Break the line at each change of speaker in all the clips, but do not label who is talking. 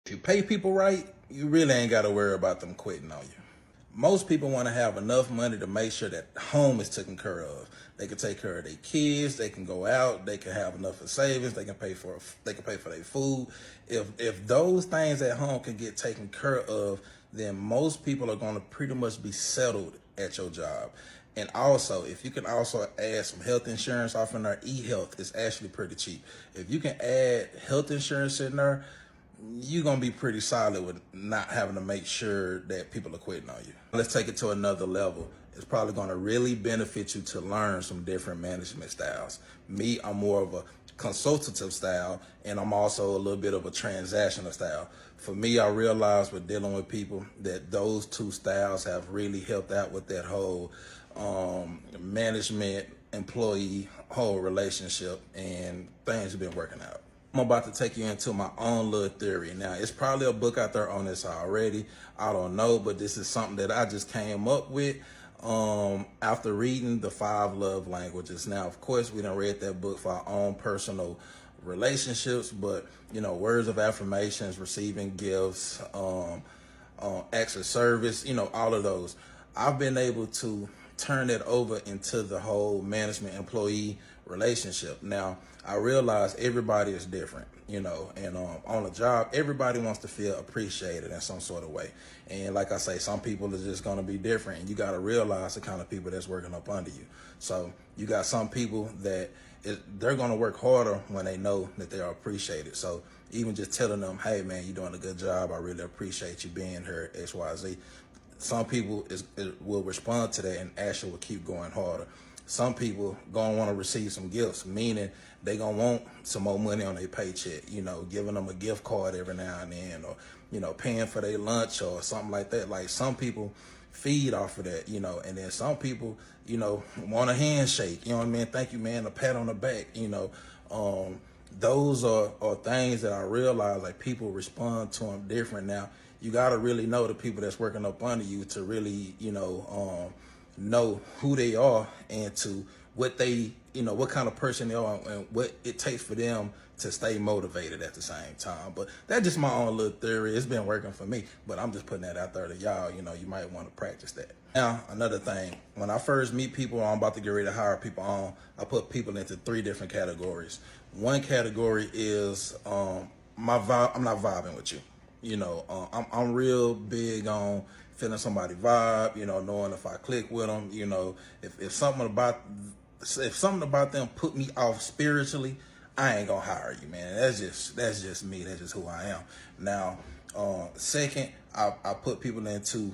If you pay people right, you really ain't got to worry about them quitting on you. Most people want to have enough money to make sure that home is taken care of. They can take care of their kids. They can go out. They can have enough of savings. They can pay for their food. If those things at home can get taken care of, then most people are going to pretty much be settled at your job. And also, if you can also add some health insurance off in there, eHealth is actually pretty cheap. If you can add health insurance in there, you're going to be pretty solid with not having to make sure that people are quitting on you. Let's take it to another level. It's probably going to really benefit you to learn some different management styles. Me, I'm more of a consultative style, and I'm also a little bit of a transactional style. For me, I realized with dealing with people that those two styles have really helped out with that whole management employee whole relationship, and things have been working out. I'm about to take you into my own little theory. Now, it's probably a book out there on this already. I don't know, but this is something that I just came up with after reading The 5 Love Languages. Now, of course, we done read that book for our own personal relationships, but, you know, words of affirmations, receiving gifts, acts of service, you know, all of those. I've been able to turn it over into the whole management employee relationship. Now, I realize everybody is different, you know, and on a job, everybody wants to feel appreciated in some sort of way. And like I say, some people are just going to be different, and you got to realize the kind of people that's working up under you. So you got some people that they're going to work harder when they know that they are appreciated. So even just telling them, hey, man, you're doing a good job. I really appreciate you being here, X, Y, Z. Some people will respond to that and actually will keep going harder. Some people gonna want to receive some gifts, meaning they gonna want some more money on their paycheck, you know, giving them a gift card every now and then, or, you know, paying for their lunch or something like that. Like, some people feed off of that, you know, and then some people, you know, want a handshake, you know what I mean? Thank you, man, a pat on the back, you know. Those are things that I realize, like, people respond to them different. Now, you got to really know the people that's working up under you to really, you know who they are, and to what they, you know, what kind of person they are, and what it takes for them to stay motivated at the same time. But that's just my own little theory. It's been working for me, but I'm just putting that out there to y'all. You know, you might want to practice that. Now, another thing, when I first meet people, I'm about to get ready to hire people on, I put people into 3 different categories. One category is my vibe. I'm not vibing with you. You know, I'm real big on feeling somebody vibe, you know, knowing if I click with them, you know, if something about them put me off spiritually, I ain't gonna hire you, man. That's just me. That's just who I am. Now, second, I put people into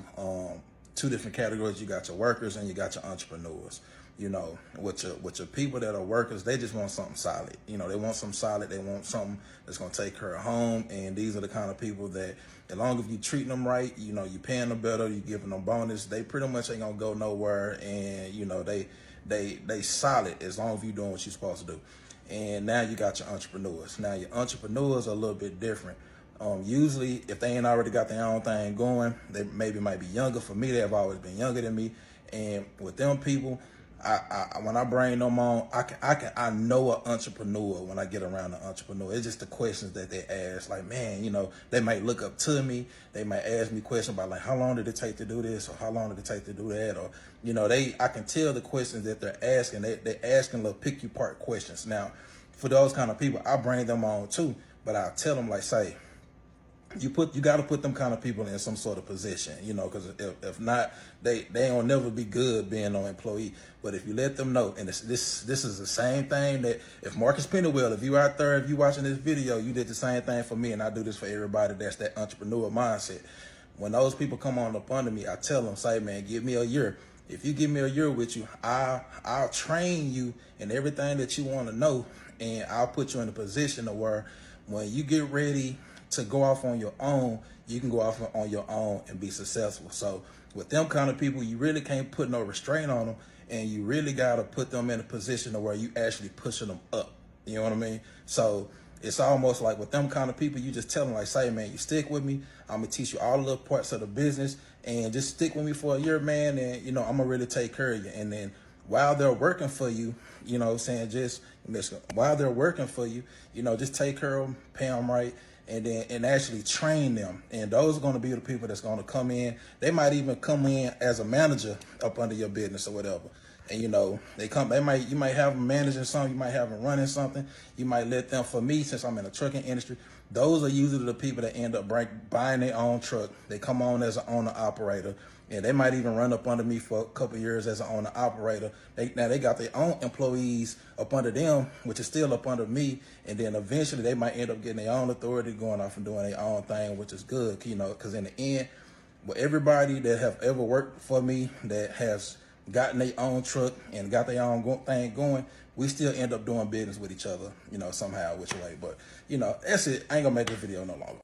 2 different categories. You got your workers and you got your entrepreneurs. You know, with your people that are workers, they just want something solid. You know, they want something solid. They want something that's going to take care of home. And these are the kind of people that, as long as you treating them right, you know, you paying them better, you giving them bonus, they pretty much ain't going to go nowhere. And, you know, they solid as long as you doing what you're supposed to do. And now you got your entrepreneurs. Now, your entrepreneurs are a little bit different. Usually, if they ain't already got their own thing going, they maybe might be younger. For me, they have always been younger than me. And with them people, when I bring them on, I know an entrepreneur when I get around an entrepreneur. It's just the questions that they ask. Like, man, you know, they might look up to me. They might ask me questions about, like, how long did it take to do this, or how long did it take to do that, or, you know, I can tell the questions that they're asking. They're asking little pick you part questions. Now, for those kind of people, I bring them on too, but I tell them, like, say, you got to put them kind of people in some sort of position, you know, because if not, they will never be good being an employee. But if you let them know, and this is the same thing that if Marcus Pennywell, if you out there, if you watching this video, you did the same thing for me, and I do this for everybody. That's that entrepreneur mindset. When those people come on up under me, I tell them, say, man, give me a year. If you give me a year with you, I'll train you in everything that you want to know, and I'll put you in a position to where when you get ready to go off on your own, you can go off on your own and be successful. So with them kind of people, you really can't put no restraint on them, and you really got to put them in a position where you actually pushing them up. You know what I mean? So it's almost like with them kind of people, you just tell them, like, say, man, you stick with me. I'm going to teach you all the little parts of the business, and just stick with me for a year, man, and, you know, I'm going to really take care of you. And then while they're working for you, you know what I'm saying, while they're working for you, you know, just take care of them, pay them right, and actually train them. And those are going to be the people that's going to come in. They might even come in as a manager up under your business or whatever. And you might have them managing something, you might have them running something, you might let them. For me, since I'm in the trucking industry, those are usually the people that end up buying their own truck. They come on as an owner operator, and they might even run up under me for a couple of years as an owner operator. Now they got their own employees up under them, which is still up under me, and then eventually they might end up getting their own authority, going off and doing their own thing, which is good, because in the end, well, everybody that have ever worked for me that has gotten their own truck and got their own thing going, we still end up doing business with each other, somehow, which way. But, that's it. I ain't gonna make this video no longer.